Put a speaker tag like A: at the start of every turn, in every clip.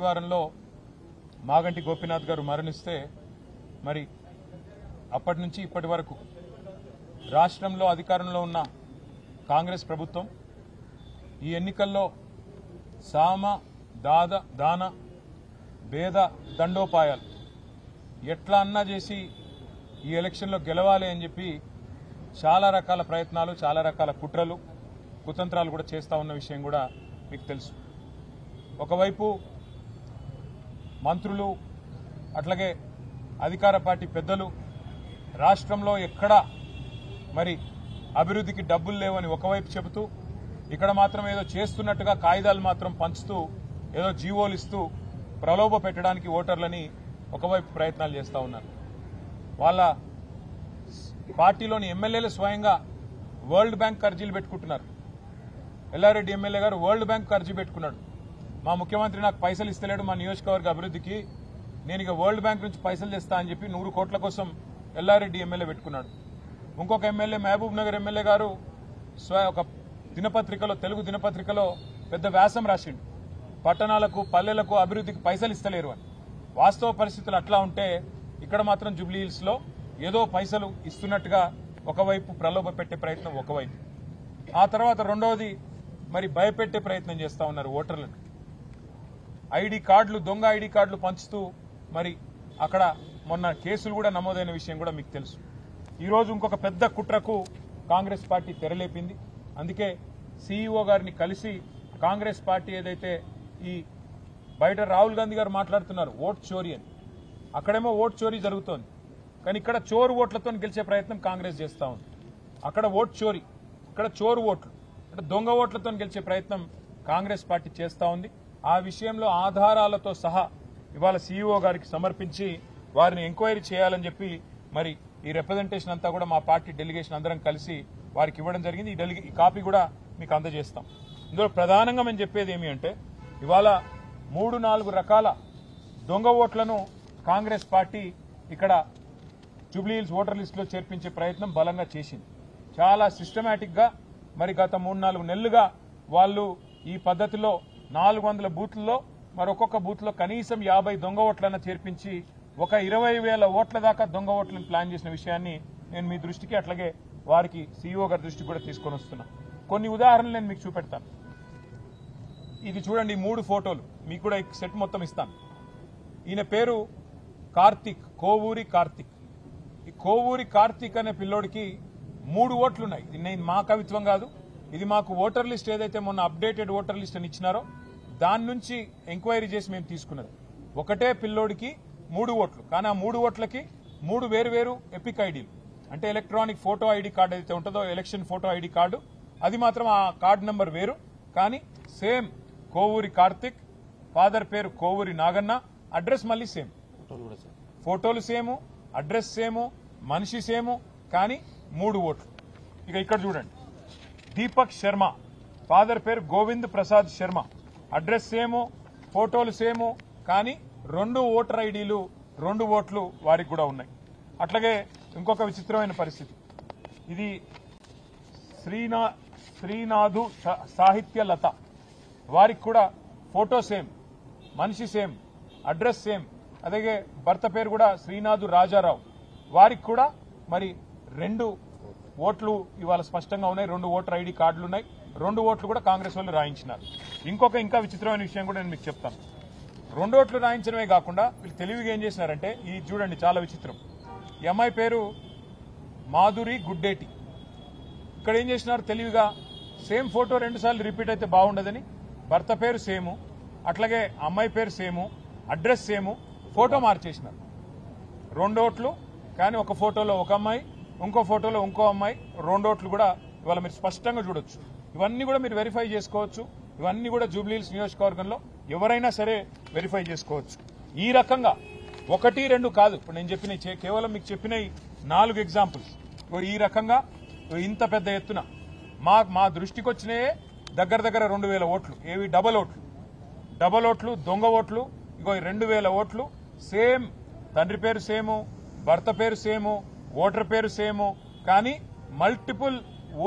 A: వారంలో మాగంటి గోపీనాథ్ గారు మరణిస్తే మరి అప్పటి నుంచి ఇప్పటి వరకు రాష్ట్రంలో అధికారంలో ఉన్న కాంగ్రెస్ ప్రభుత్వం ఈ ఎన్నికల్లో సామ దాన భేద దండోపాయాలు ఎట్లా అన్నా చేసి ఈ ఎలక్షన్లో గెలవాలి అని చెప్పి చాలా రకాల ప్రయత్నాలు, చాలా రకాల కుట్రలు, కుతంత్రాలు కూడా చేస్తూ ఉన్న విషయం కూడా మీకు తెలుసు. ఒకవైపు మంత్రులు అట్లాగే అధికార పార్టీ పెద్దలు రాష్ట్రంలో ఎక్కడా మరి అభివృద్ధికి డబ్బులు లేవని ఒకవైపు చెబుతూ, ఇక్కడ మాత్రం ఏదో చేస్తున్నట్టుగా కాగితాలు మాత్రం పంచుతూ ఏదో జీవోలు ఇస్తూ ప్రలోభ పెట్టడానికి ఓటర్లని ఒకవైపు ప్రయత్నాలు చేస్తూ ఉన్నారు. వాళ్ళ పార్టీలోని ఎమ్మెల్యేలు స్వయంగా వరల్డ్ బ్యాంక్ అర్జీలు పెట్టుకుంటున్నారు. ఎల్లారెడ్డి ఎమ్మెల్యే గారు వరల్డ్ బ్యాంక్ అర్జీ పెట్టుకున్నాడు. మా ముఖ్యమంత్రి నాకు పైసలు ఇస్తలేడు మా నియోజకవర్గ అభివృద్ధికి, నేను ఇక వరల్డ్ బ్యాంక్ నుంచి పైసలు తెస్తా అని చెప్పి 100 కోట్ల కోసం ఎల్లారెడ్డి ఎమ్మెల్యే పెట్టుకున్నాడు. ఇంకొక ఎమ్మెల్యే మహబూబ్ నగర్ ఎమ్మెల్యే గారు ఒక దినపత్రికలో, తెలుగు దినపత్రికలో పెద్ద వ్యాసం రాసిండు, పట్టణాలకు పల్లెలకు అభివృద్ధికి పైసలు ఇస్తలేరు అని. వాస్తవ పరిస్థితులు అట్లా ఉంటే ఇక్కడ మాత్రం జూబ్లీ హిల్స్ లో ఏదో పైసలు ఇస్తున్నట్టుగా ఒకవైపు ప్రలోభ పెట్టే ప్రయత్నం ఒకవైపు, ఆ తర్వాత రెండవది మరి భయపెట్టే ప్రయత్నం చేస్తా ఉన్నారు ఓటర్లను. ఐడి కార్డులు, దొంగ ఐడి కార్డులు పంచుతూ మరి అక్కడ మొన్న కేసులు కూడా నమోదైన విషయం కూడా మీకు తెలుసు. ఈరోజు ఇంకొక పెద్ద కుట్రకు కాంగ్రెస్ పార్టీ తెరలేపింది. అందుకే సీఈఓ గారిని కలిసి కాంగ్రెస్ పార్టీ ఏదైతే ఈ బయట రాహుల్ గాంధీ గారు మాట్లాడుతున్నారు ఓట్ చోరీ అని, అక్కడేమో ఓట్ చోరీ జరుగుతోంది, కానీ ఇక్కడ చోరు ఓట్లతో గెలిచే ప్రయత్నం కాంగ్రెస్ చేస్తూ ఉంది. అక్కడ ఓట్ చోరీ, ఇక్కడ చోరు ఓట్లు అంటే దొంగ ఓట్లతో గెలిచే ప్రయత్నం కాంగ్రెస్ పార్టీ చేస్తూ ఉంది. ఆ విషయంలో ఆధారాలతో సహా ఇవాళ సీఈఓ గారికి సమర్పించి వారిని ఎంక్వైరీ చేయాలని చెప్పి మరి ఈ రిప్రజెంటేషన్ అంతా కూడా మా పార్టీ డెలిగేషన్ అందరం కలిసి వారికి ఇవ్వడం జరిగింది. ఈ కాపీ కూడా మీకు అందజేస్తాం. ఇందులో ప్రధానంగా మేము చెప్పేది ఏమి అంటే, ఇవాళ 3-4 రకాల దొంగ ఓట్లను కాంగ్రెస్ పార్టీ ఇక్కడ జూబ్లీ హిల్స్ ఓటర్ లిస్టులో చేర్పించే ప్రయత్నం బలంగా చేసింది. చాలా సిస్టమేటిక్ గా మరి గత 3-4 నెలలుగా వాళ్ళు ఈ పద్ధతిలో 400 బూత్లలో మరొక్కొక్క బూత్ లో కనీసం 50 దొంగ ఓట్లను చేర్పించి ఒక 20,000 ఓట్ల దాకా దొంగ ఓట్లను ప్లాన్ చేసిన విషయాన్ని నేను మీ దృష్టికి అట్లాగే వారికి సీఈఓ గారి దృష్టికి కూడా తీసుకొని వస్తున్నా. కొన్ని ఉదాహరణలు నేను మీకు చూపెడతాను. ఇది చూడండి, 3 ఫోటోలు మీకు కూడా సెట్ మొత్తం ఇస్తాను. ఈయన పేరు కార్తిక్, కోవూరి కార్తిక్. ఈ కోవూరి కార్తిక్ అనే పిల్లోడికి 3 ఓట్లున్నాయి. ఇది మా కవిత్వం కాదు, ఇది మాకు ఓటర్ లిస్ట్ ఏదైతే మొన్న అప్డేటెడ్ ఓటర్ లిస్ట్ అని ఇచ్చినారో దాని నుంచి ఎంక్వైరీ చేసి మేము తీసుకున్నది. ఒకటే పిల్లోడికి 3 ఓట్లు, కానీ ఆ 3 ఓట్లకి 3 వేరు ఎపిక్ ఐడీలు, అంటే ఎలక్ట్రానిక్ ఫోటో ఐడి కార్డు ఏదైతే ఉంటుందో ఎలక్షన్ ఫోటో ఐడి కార్డు, అది మాత్రం ఆ కార్డు నెంబర్ వేరు, కానీ సేమ్ కోవూరి కార్తిక్, ఫాదర్ పేరు కోవూరి నాగన్న, అడ్రస్ మళ్ళీ సేమ్, ఫోటోలు సేము, అడ్రస్ సేము, మనిషి సేము, కానీ 3 ఓట్లు. ఇక ఇక్కడ చూడండి, దీపక్ శర్మ, ఫాదర్ పేరు గోవింద్ ప్రసాద్ శర్మ, అడ్రస్ సేము, ఫోటోలు సేము, కానీ 2 ఓటర్ ఐడీలు, 2 ఓట్లు వారికి కూడా ఉన్నాయి. అట్లాగే ఇంకొక విచిత్రమైన పరిస్థితి, ఇది శ్రీనాథు సాహిత్య లత, వారికి కూడా ఫోటో సేమ్, మనిషి సేమ్, అడ్రస్ సేమ్, అలాగే భర్త పేరు కూడా శ్రీనాథు రాజారావు, వారికి కూడా మరి 2 ఓట్లు ఇవాళ స్పష్టంగా ఉన్నాయి, 2 ఓటర్ ఐడి కార్డులు ఉన్నాయి, 2 ఓట్లు కూడా కాంగ్రెస్ వాళ్ళు రాయించినారు. ఇంకా విచిత్రమైన విషయం కూడా నేను మీకు చెప్తాను. 2 ఓట్లు రాయించడమే కాకుండా వీళ్ళు తెలివిగా ఏం చేసినారంటే, ఈ చూడండి చాలా విచిత్రం, ఈ అమ్మాయి పేరు మాధురి గుడ్డేటి. ఇక్కడ ఏం చేసినారు తెలివిగా, సేమ్ ఫోటో 2 సార్లు రిపీట్ అయితే బాగుండదని భర్త పేరు సేము, అట్లాగే అమ్మాయి పేరు సేము, అడ్రస్ సేము, ఫోటో మార్చేసినారు. 2 ఓట్లు, కానీ ఒక ఫోటోలో ఒక అమ్మాయి, ఇంకో ఫోటోలో ఇంకో అమ్మాయి, 2 ఓట్లు కూడా ఇవాళ మీరు స్పష్టంగా చూడొచ్చు. ఇవన్నీ కూడా మీరు వెరిఫై చేసుకోవచ్చు. ఇవన్నీ కూడా జూబ్లీ హిల్స్ నియోజకవర్గంలో ఎవరైనా సరే వెరిఫై చేసుకోవచ్చు. ఈ రకంగా 1-2 కాదు, ఇప్పుడు నేను చెప్పిన కేవలం మీకు చెప్పిన 4 ఎగ్జాంపుల్స్. ఈ రకంగా ఇంత పెద్ద ఎత్తున మా దృష్టికి వచ్చినాయే దగ్గర 2,000 ఓట్లు. ఏవి డబల్ ఓట్లు, దొంగ ఓట్లు. ఇగో 2,000 ఓట్లు సేమ్, తండ్రి పేరు సేము, భర్త పేరు సేము, ఓటర్ పేరు సేము, కానీ మల్టిపుల్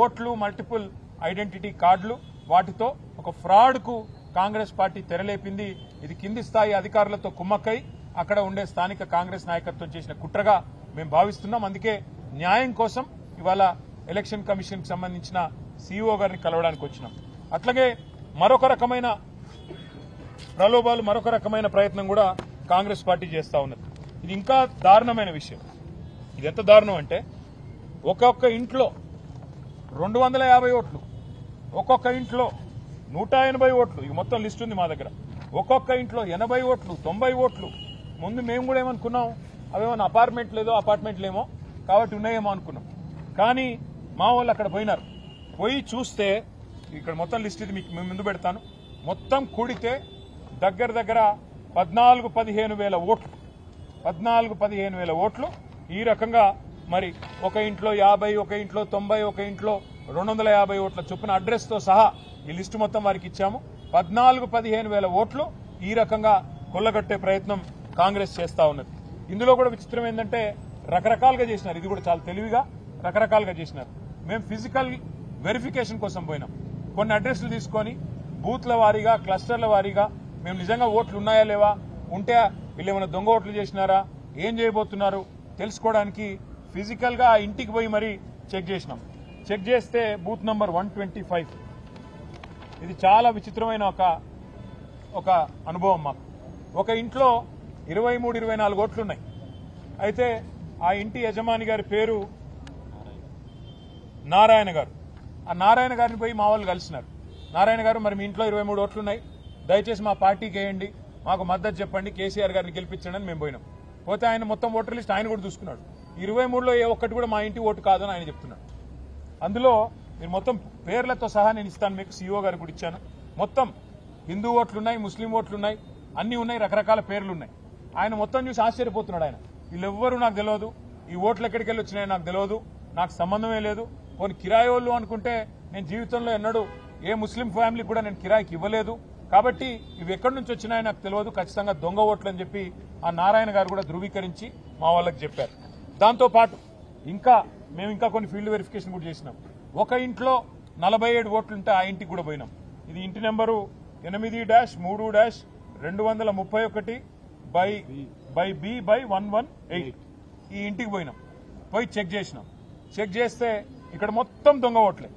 A: ఓట్లు, మల్టిపుల్ ఐడెంటిటీ కార్డులు, వాటితో ఒక ఫ్రాడ్ కు కాంగ్రెస్ పార్టీ తెరలేపింది. ఇది కింది స్థాయి అధికారులతో కుమ్మక్కై అక్కడ ఉండే స్థానిక కాంగ్రెస్ నాయకత్వం చేసిన కుట్రగా మేము భావిస్తున్నాం. అందుకే న్యాయం కోసం ఇవాళ ఎలక్షన్ కమిషన్ కి సంబంధించిన సీఈఓ గారిని కలవడానికి వచ్చినాం. అట్లాగే మరొక రకమైన ప్రలోభాలు, మరొక రకమైన ప్రయత్నం కూడా కాంగ్రెస్ పార్టీ చేస్తా ఉన్నది. ఇది ఇంకా దారుణమైన విషయం. ఇది ఎంత దారుణం అంటే ఒక్కొక్క ఇంట్లో 250 ఓట్లు, ఒక్కొక్క ఇంట్లో 180 ఓట్లు, ఇక మొత్తం లిస్ట్ ఉంది మా దగ్గర. ఒక్కొక్క ఇంట్లో 80 ఓట్లు, 90 ఓట్లు. ముందు మేము కూడా ఏమనుకున్నాం, అవేమన్నా అపార్ట్మెంట్లేమో కాబట్టి ఉన్నాయేమో అనుకున్నాం. కానీ మా వాళ్ళు అక్కడ పోయినారు. పోయి చూస్తే ఇక్కడ మొత్తం లిస్ట్ ఇది మీకు ముందు పెడతాను. మొత్తం కూడితే దగ్గర 14-15 వేల ఓట్లు, 14-15 వేల ఓట్లు. ఈ రకంగా మరి ఒక ఇంట్లో 50, ఒక ఇంట్లో 90, ఒక ఇంట్లో 250 ఓట్ల చొప్పున అడ్రస్ తో సహా ఈ లిస్టు మొత్తం వారికి ఇచ్చాము. 14-15 వేల ఓట్లు ఈ రకంగా కొల్లగొట్టే ప్రయత్నం కాంగ్రెస్ చేస్తా ఉన్నది. ఇందులో కూడా విచిత్రం ఏంటంటే రకరకాలుగా చేసినారు. ఇది కూడా చాలా తెలివిగా రకరకాలుగా చేసినారు. మేము ఫిజికల్ వెరిఫికేషన్ కోసం పోయినాం. కొన్ని అడ్రస్లు తీసుకొని బూత్ల వారీగా, క్లస్టర్ల వారీగా మేము నిజంగా ఓట్లు ఉన్నాయా లేవా, ఉంటే వీళ్ళు ఏమైనా దొంగ ఓట్లు చేసినారా, ఏం చేయబోతున్నారు తెలుసుకోవడానికి ఫిజికల్ గా ఆ ఇంటికి పోయి మరీ చెక్ చేసినాం. చెక్ చేస్తే బూత్ నంబర్ 125. ఇది చాలా విచిత్రమైన ఒక అనుభవం మాకు. ఒక ఇంట్లో 23-24 ఓట్లున్నాయి. అయితే ఆ ఇంటి యజమాని గారి పేరు నారాయణ గారు. ఆ నారాయణ గారిని పోయి మా వాళ్ళు కలిసినారు. నారాయణ గారు, మరి మీ ఇంట్లో 23 ఓట్లున్నాయి, దయచేసి మా పార్టీకి వేయండి, మాకు మద్దతు చెప్పండి, కేసీఆర్ గారిని గెలిపించండి అని మేము పోయినాం. పోతే ఆయన మొత్తం ఓటర్ లిస్ట్ ఆయన కూడా చూసుకున్నాడు. 23లో ఏ ఒక్కటి కూడా మా ఇంటి ఓటు కాదని ఆయన చెప్తున్నాడు. అందులో మీరు మొత్తం పేర్లతో సహా నేను ఇస్తాను మీకు, సీఈఓ గారికి కూడా ఇచ్చాను. మొత్తం హిందూ ఓట్లున్నాయి, ముస్లిం ఓట్లున్నాయి, అన్ని ఉన్నాయి, రకరకాల పేర్లున్నాయి. ఆయన మొత్తం చూసి ఆశ్చర్యపోతున్నాడు. ఆయన వీళ్ళెవ్వరూ నాకు తెలియదు, ఈ ఓట్లు ఎక్కడికి వెళ్ళి వచ్చినాయో నాకు తెలియదు, నాకు సంబంధమే లేదు. కొన్ని కిరాయోళ్ళు అనుకుంటే నేను జీవితంలో ఎన్నడూ ఏ ముస్లిం ఫ్యామిలీకి కూడా నేను కిరాయికి ఇవ్వలేదు, కాబట్టి ఇవి ఎక్కడి నుంచి వచ్చినాయో నాకు తెలియదు, ఖచ్చితంగా దొంగ ఓట్లు అని చెప్పి ఆ నారాయణ గారు కూడా ధృవీకరించి మా వాళ్ళకి చెప్పారు. దాంతో పాటు మేము ఇంకా కొన్ని ఫీల్డ్ వెరిఫికేషన్ కూడా చేసినాం. ఒక ఇంట్లో 47 ఓట్లుంటే ఆ ఇంటికి కూడా పోయినాం. ఇది ఇంటి నెంబరు 8-3-2-231/B/118. ఈ ఇంటికి పోయినాం. పోయి చెక్ చేసినాం. చెక్ చేస్తే ఇక్కడ మొత్తం దొంగ ఓట్లే.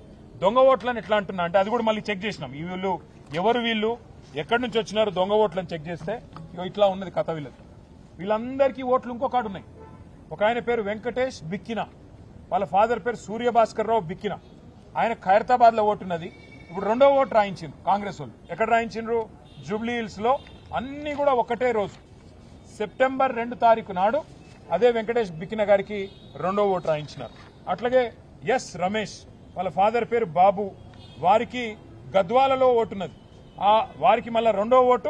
A: దొంగ ఓట్లని ఎట్లా అంటున్నా అంటే అది కూడా మళ్ళీ చెక్ చేసినాం. ఈ వీళ్ళు ఎవరు, వీళ్ళు ఎక్కడి నుంచి వచ్చినారు, దొంగ ఓట్లని చెక్ చేస్తే ఇట్లా ఉన్నది కథ. వీళ్ళందరికీ ఓట్లు ఇంకొకడు ఉన్నాయి. ఒక ఆయన పేరు వెంకటేష్ బిక్కిన, వాళ్ళ ఫాదర్ పేరు సూర్యభాస్కర్ రావు బిక్కిన. ఆయన ఖైరతాబాద్ లో ఓటున్నది. ఇప్పుడు రెండో ఓటు రాయించిండ్రు కాంగ్రెస్ వాళ్ళు. ఎక్కడ రాయించిండ్రు? జూబ్లీ హిల్స్ లో. అన్ని కూడా ఒకటే రోజు సెప్టెంబర్ 2 తారీఖు నాడు అదే వెంకటేష్ బిక్కిన గారికి రెండో ఓటు రాయించినారు. అట్లాగే ఎస్ రమేష్, వాళ్ళ ఫాదర్ పేరు బాబు, వారికి గద్వాలలో ఓటున్నది. వారికి మళ్ళా రెండో ఓటు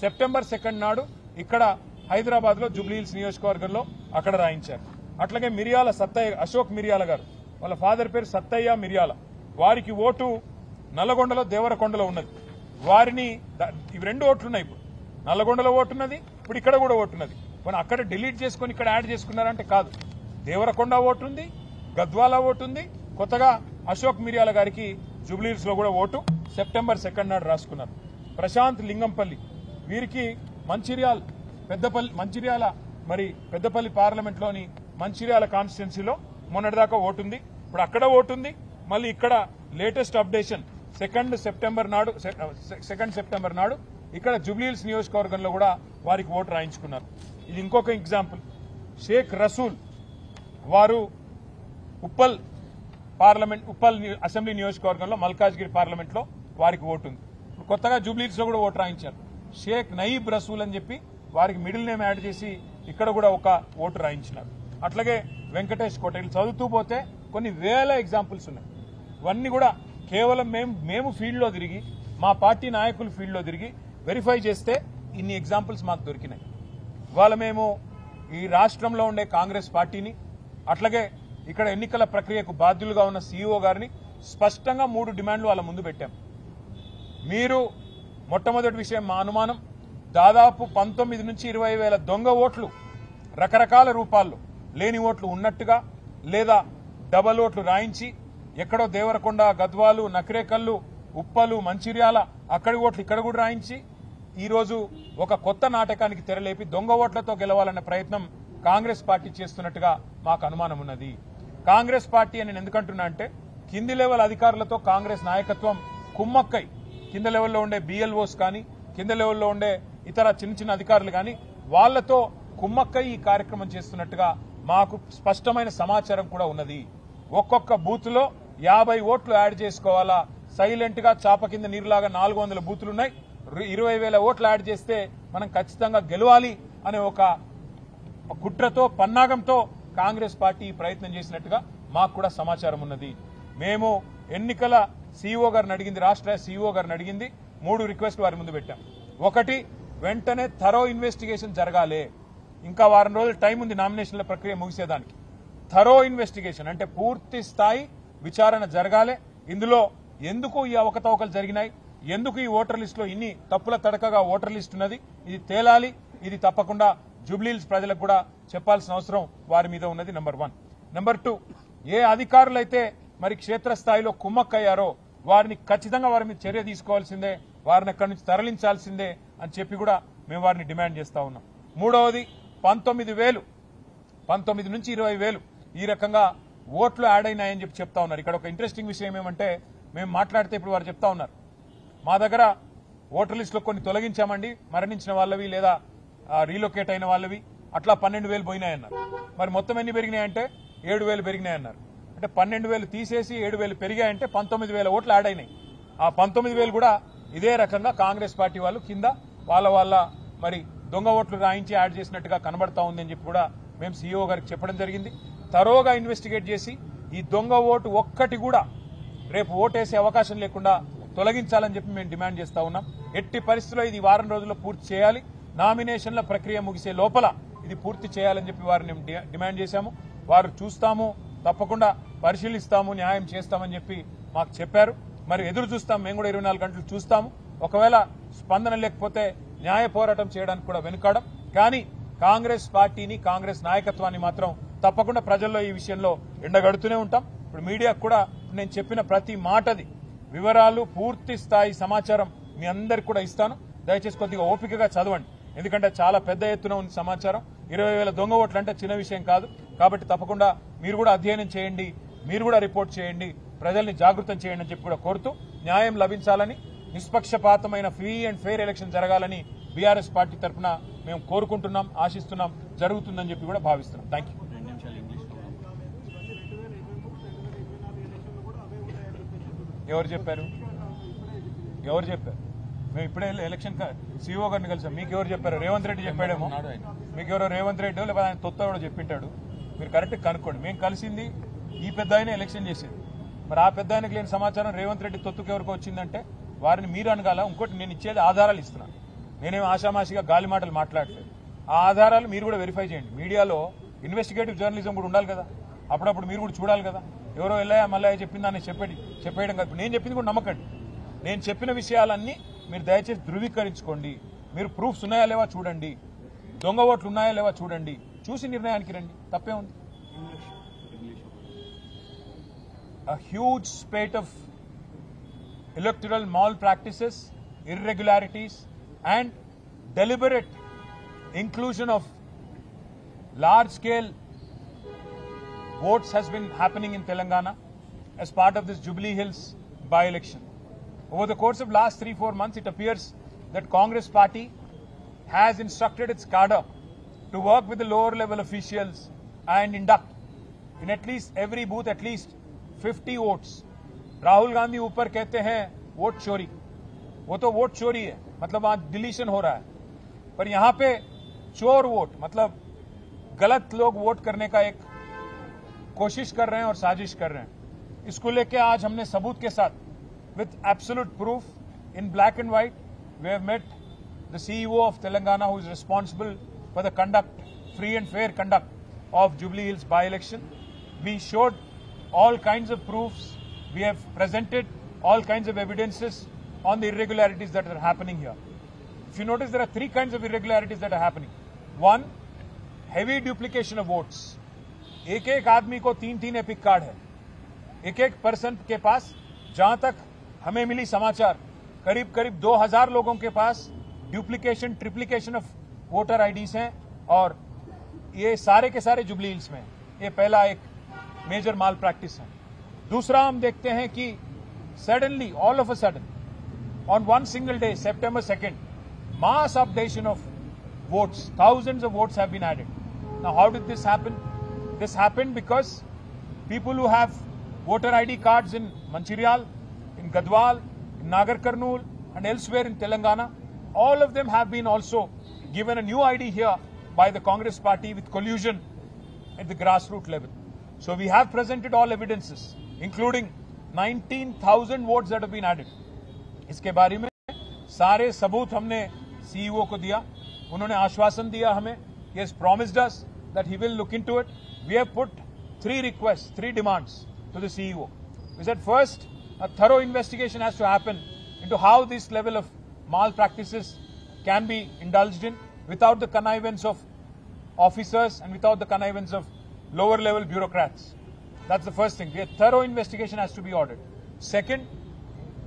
A: సెప్టెంబర్ 2 నాడు ఇక్కడ హైదరాబాద్ లో జూబ్లీ హిల్స్ నియోజకవర్గంలో అక్కడ రాయించారు. అట్లాగే మిరియాల సత్తయ్య, అశోక్ మిరియాల గారు, వాళ్ళ ఫాదర్ పేరు సత్తయ్య మిరియాల, వారికి ఓటు నల్లగొండలో దేవరకొండలో ఉన్నది. వారిని ఇవి 2 ఓట్లున్నాయి. ఇప్పుడు నల్లగొండలో ఓటున్నది, ఇప్పుడు ఇక్కడ కూడా ఓటున్నది. కానీ అక్కడ డిలీట్ చేసుకుని ఇక్కడ యాడ్ చేసుకున్నారంటే కాదు. దేవరకొండ ఓటుంది, గద్వాల ఓటుంది, కొత్తగా అశోక్ మిరియాల గారికి జూబ్లీ హిల్స్ లో కూడా ఓటు సెప్టెంబర్ 2 నాడు రాసుకున్నారు. ప్రశాంత్ లింగంపల్లి, వీరికి పెద్దపల్లి పార్లమెంట్ లోని మంచిర్యాల కాన్స్టిట్యున్సీలో మొన్నటిదాకా ఓటుంది, ఇప్పుడు అక్కడ ఓటుంది. మళ్ళీ ఇక్కడ లేటెస్ట్ అప్డేషన్ 2 సెప్టెంబర్ నాడు ఇక్కడ జూబ్లీ హిల్స్ నియోజకవర్గంలో కూడా వారికి ఓటు రాయించుకున్నారు. ఇది ఇంకొక ఎగ్జాంపుల్. షేక్ రసూల్, వారు ఉప్పల్ అసెంబ్లీ నియోజకవర్గంలో మల్కాజ్గిరి పార్లమెంట్ లో వారికి ఓటు ఉంది. ఇప్పుడు కొత్తగా జూబ్లీ హిల్స్ లో కూడా ఓటు రాయించారు. షేక్ నయీబ్ రసూల్ అని చెప్పి వారికి మిడిల్ నేమ్ యాడ్ చేసి ఇక్కడ కూడా ఒక ఓటు రాయించినారు. అట్లాగే వెంకటేష్ కోటేలు చదువుతూ పోతే కొన్ని వేల ఎగ్జాంపుల్స్ ఉన్నాయి. ఇవన్నీ కూడా కేవలం మేము ఫీల్డ్ లో తిరిగి, మా పార్టీ నాయకులు ఫీల్డ్ లో తిరిగి వెరిఫై చేస్తే ఇన్ని ఎగ్జాంపుల్స్ మాకు దొరికినాయి. ఇవాళ మేము ఈ రాష్ట్రంలో ఉండే కాంగ్రెస్ పార్టీని, అట్లాగే ఇక్కడ ఎన్నికల ప్రక్రియకు బాధ్యులుగా ఉన్న సీఈఓ గారిని స్పష్టంగా 3 డిమాండ్లు వాళ్ళ ముందు పెట్టాం. మీరు మొట్టమొదటి విషయం, మా అనుమానం దాదాపు 19 నుంచి 20 వేల దొంగ ఓట్లు రకరకాల రూపాల్లో, లేని ఓట్లు ఉన్నట్టుగా లేదా డబల్ ఓట్లు రాయించి ఎక్కడో దేవరకొండ, గద్వాలు, నకరేకల్లు ఉప్పలు మంచిర్యాల అక్కడి ఓట్లు ఇక్కడ కూడా రాయించి ఈరోజు ఒక కొత్త నాటకానికి తెరలేపి దొంగ ఓట్లతో గెలవాలనే ప్రయత్నం కాంగ్రెస్ పార్టీ చేస్తున్నట్టుగా మాకు అనుమానం ఉన్నది. కాంగ్రెస్ పార్టీ అని నేను ఎందుకంటున్నా అంటే కింది లెవెల్ అధికారులతో కాంగ్రెస్ నాయకత్వం కుమ్మక్కై కింద లెవెల్లో ఉండే బిఎల్ఓస్ కానీ కింద లెవెల్లో ఉండే ఇతర చిన్న చిన్న అధికారులు కానీ వాళ్లతో కుమ్మక్కై ఈ కార్యక్రమం చేస్తున్నట్టుగా మాకు స్పష్టమైన సమాచారం కూడా ఉన్నది. ఒక్కొక్క బూత్ లో 50 ఓట్లు యాడ్ చేసుకోవాలా, సైలెంట్ గా చాప కింద నీరులాగా 400 బూతులున్నాయి, 20,000 ఓట్లు యాడ్ చేస్తే మనం ఖచ్చితంగా గెలవాలి అనే ఒక కుట్రతో పన్నాగంతో కాంగ్రెస్ పార్టీ ప్రయత్నం చేసినట్టుగా మాకు కూడా సమాచారం ఉన్నది. మేము ఎన్నికల సీఈఓ గారిని అడిగింది, రాష్ట్ర సీఈఓ గారిని అడిగింది, 3 రిక్వెస్ట్ వారి ముందు పెట్టాం. ఒకటి, వెంటనే థరో ఇన్వెస్టిగేషన్ జరగాలి. ఇంకా వారం రోజులు టైం ఉంది నామినేషన్ల ప్రక్రియ ముగిసేదానికి. థరో ఇన్వెస్టిగేషన్ అంటే పూర్తి స్థాయి విచారణ జరగాలి. ఇందులో ఎందుకు ఈ అవకతవకలు జరిగినాయి, ఎందుకు ఈ ఓటర్ లిస్టులో ఇన్ని తప్పుల తడకగా ఓటర్ లిస్ట్ ఉన్నది, ఇది తేలాలి. ఇది తప్పకుండా జూబ్లీహిల్స్ ప్రజలకు కూడా చెప్పాల్సిన అవసరం వారి మీద ఉన్నది. నంబర్ 1. నంబర్ 2, ఏ అధికారులైతే మరి క్షేత్రస్థాయిలో కుమ్మక్కయ్యారో వారిని ఖచ్చితంగా వారి మీద చర్య తీసుకోవాల్సిందే, వారిని అక్కడి నుంచి తరలించాల్సిందే అని చెప్పి కూడా మేము వారిని డిమాండ్ చేస్తా ఉన్నాం. మూడవది, 19,000 నుంచి 20,000 ఈ రకంగా ఓట్లు యాడ్ అయినాయని చెప్పి చెప్తా ఉన్నారు. ఇక్కడ ఒక ఇంట్రెస్టింగ్ విషయం ఏమంటే మేము మాట్లాడితే ఇప్పుడు వారు చెప్తా ఉన్నారు, మా దగ్గర ఓటర్ లిస్టులో కొన్ని తొలగించామండి, మరణించిన వాళ్ళవి లేదా రీలొకేట్ అయిన వాళ్ళవి, అట్లా 12,000 పోయినాయన్నారు. మరి మొత్తం ఎన్ని పెరిగినాయంటే 7,000 పెరిగినాయన్నారు. అంటే 12,000 తీసేసి 7,000 పెరిగాయంటే 19,000 ఓట్లు యాడ్ అయినాయి. ఆ 19,000 కూడా ఇదే రకంగా కాంగ్రెస్ పార్టీ వాళ్ళు కింద వాళ్ళ మరి దొంగ ఓట్లు రాయించి యాడ్ చేసినట్టుగా కనబడతా ఉంది అని చెప్పి కూడా మేము సీఈఓ గారికి చెప్పడం జరిగింది. తరోగా ఇన్వెస్టిగేట్ చేసి ఈ దొంగ ఓటు ఒక్కటి కూడా రేపు ఓటేసే అవకాశం లేకుండా తొలగించాలని చెప్పి మేము డిమాండ్ చేస్తా ఉన్నాం. ఎట్టి పరిస్థితుల్లో ఇది వారం రోజుల్లో పూర్తి చేయాలి, నామినేషన్ల ప్రక్రియ ముగిసే లోపల ఇది పూర్తి చేయాలని చెప్పి వారిని డిమాండ్ చేశాము. వారు చూస్తాము, తప్పకుండా పరిశీలిస్తాము, న్యాయం చేస్తామని చెప్పి మాకు చెప్పారు. మరి ఎదురు చూస్తాం, మేము కూడా 24 గంటలు చూస్తాము. ఒకవేళ స్పందన లేకపోతే న్యాయ పోరాటం చేయడానికి కూడా వెనుకాడం. కానీ కాంగ్రెస్ పార్టీని, కాంగ్రెస్ నాయకత్వాన్ని మాత్రం తప్పకుండా ప్రజల్లో ఈ విషయంలో ఎండగడుతూనే ఉంటాం. ఇప్పుడు మీడియాకు కూడా నేను చెప్పిన ప్రతి మాటది వివరాలు, పూర్తి స్థాయి సమాచారం మీ అందరికి కూడా ఇస్తాను. దయచేసి కొద్దిగా ఓపికగా చదవండి, ఎందుకంటే చాలా పెద్ద ఎత్తున ఉంది సమాచారం. 20,000 దొంగ ఓట్లు అంటే చిన్న విషయం కాదు. కాబట్టి తప్పకుండా మీరు కూడా అధ్యయనం చేయండి, మీరు కూడా రిపోర్ట్ చేయండి, ప్రజల్ని జాగృతం చేయండి అని చెప్పి కూడా కోరుతూ, న్యాయం లభించాలని, నిష్పక్షపాతమైన ఫ్రీ అండ్ ఫెయిర్ ఎలక్షన్ జరగాలని బీఆర్ఎస్ పార్టీ తరఫున మేము కోరుకుంటున్నాం, ఆశిస్తున్నాం, జరుగుతుందని చెప్పి కూడా భావిస్తున్నాం. Thank you. ఎవరు చెప్పారు? మేము ఇప్పుడే ఎలక్షన్ సీఈఓ గారిని కలిసాం. మీకు ఎవరు చెప్పారు? రేవంత్ రెడ్డి చెప్పాడేమో, మీకు ఎవరో రేవంత్ రెడ్డి లేకపోతే ఆయన తొత్త కూడా చెప్పింటాడు. మీరు కరెక్ట్ కనుక్కోండి. మేము కలిసింది ఈ పెద్ద ఆయన ఎలక్షన్ చేసేది. మరి ఆ పెద్ద ఆయనకు లేని సమాచారం రేవంత్ రెడ్డి తొత్తుకు ఎవరికి వచ్చిందంటే వారిని మీరు అనగాల. ఇంకోటి, నేను ఇచ్చేది ఆధారాలు ఇస్తున్నాను, నేనేం ఆషామాషిగా గాలి మాటలు మాట్లాడలేదు. ఆ ఆధారాలు మీరు కూడా వెరిఫై చేయండి. మీడియాలో ఇన్వెస్టిగేటివ్ జర్నలిజం కూడా ఉండాలి కదా, అప్పుడప్పుడు మీరు కూడా చూడాలి కదా. ఎవరో ఎల్లయ్య మల్లయ్య చెప్పిందని చెప్పేయడం కాదు. నేను చెప్పింది కూడా నమ్మకండి. నేను చెప్పిన విషయాలన్నీ మీరు దయచేసి ధృవీకరించుకోండి. మీరు ప్రూఫ్స్ ఉన్నాయా లేవా చూడండి, దొంగ ఓట్లు ఉన్నాయా లేవా చూడండి, చూసి నిర్ణయానికి రండి. తప్పే ఉంది. A huge spate of electoral malpractices, irregularities and deliberate inclusion of large-scale votes has been happening in Telangana as part of this Jubilee-Hills by-election. Over the course of last 3-4 months, it appears that Congress party has instructed its cadre to work with the lower level officials and induct in at least every booth at least 50 votes. Rahul Gandhi ऊपर कहते हैं vote चोरी, वो तो vote चोरी है, मतलब वहां डिलीशन हो रहा है, पर यहां पे चोर वोट मतलब गलत लोग वोट करने का एक कोशिश कर रहे हैं और साजिश कर रहे हैं. इसको लेके आज हमने सबूत के साथ with absolute proof in black and white we have met the CEO of Telangana who is responsible for the free and fair conduct of Jubilee Hills by-election. We showed all kinds of proofs, we have presented all kinds of evidences on the irregularities that are happening here. If you notice, there are 3 kinds of irregularities that are happening. One, heavy duplication of votes. एक आदमी को 3 epic card है, एक person के पास, जहां तक हमें मिली समाचार करीब करीब 2000 लोगों के पास डुप्लीकेशन ट्रिप्लीकेशन ऑफ वोटर आईडीज हैं और ये सारे के सारे जुबली हिल्स में। ये पहला एक मेजर माल प्रैक्टिस है। दूसरा हम देखते हैं कि suddenly all of a sudden on one single day September 2nd mass updation of votes, thousands of votes have been added. Now how did this happen? This happened because people who have voter ID cards in Mancherial, in Gadwal, in Nagar Karnool and elsewhere in Telangana, all of them have been also given a new ID here by the Congress party with collusion at the grassroots level. So we have presented all evidences, including 19,000 votes that have been added. इसके बारे में सारे सबूत हमने CEO को दिया। उन्होंने आश्वासन दिया हमें, he has promised us that he will look into it. We have put 3 requests, 3 demands to the CEO. We said first, a thorough investigation has to happen into how this level of malpractices can be indulged in without the connivance of officers and without the connivance of lower level bureaucrats. That's the first thing. A thorough investigation has to be ordered. Second,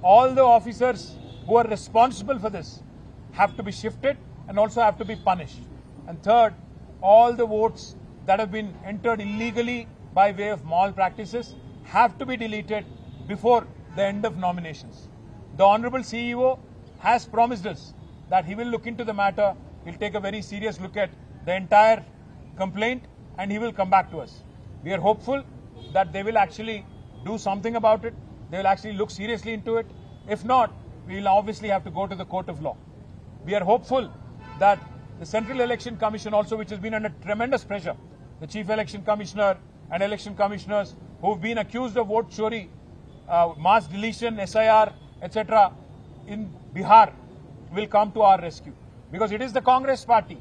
A: all the officers who are responsible for this have to be shifted and also have to be punished. And third, all the votes that have been entered illegally by way of malpractices have to be deleted before the end of nominations. The Honorable CEO has promised us that he will look into the matter. He'll take a very serious look at the entire complaint and he will come back to us. We are hopeful that they will actually do something about it. They will actually look seriously into it. If not, we will obviously have to go to the court of law. We are hopeful that the Central Election Commission also, which has been under tremendous pressure, the Chief Election Commissioner and election commissioners who have been accused of vote chori, mass deletion, SIR, etc. in Bihar will come to our rescue. Because it is the Congress party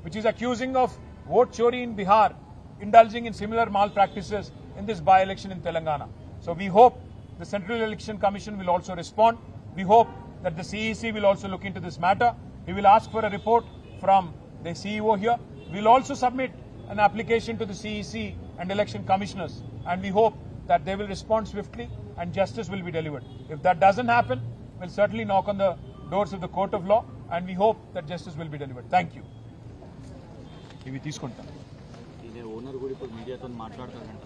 A: which is accusing of vote chori in Bihar, indulging in similar malpractices in this by-election in Telangana. So we hope the Central Election Commission will also respond. We hope that the CEC will also look into this matter. We will ask for a report from the CEO here. We will also submit an application to the CEC and election commissioners, and we hope that they will respond swiftly and justice will be delivered. If that doesn't happen, we'll certainly knock on the doors of the court of law, and we hope that justice will be delivered. Thank you. ఇవి తీసుకుంటాం.
B: Owner కూడా ఇప్పుడు మీడియాతో మాట్లాడతారంట.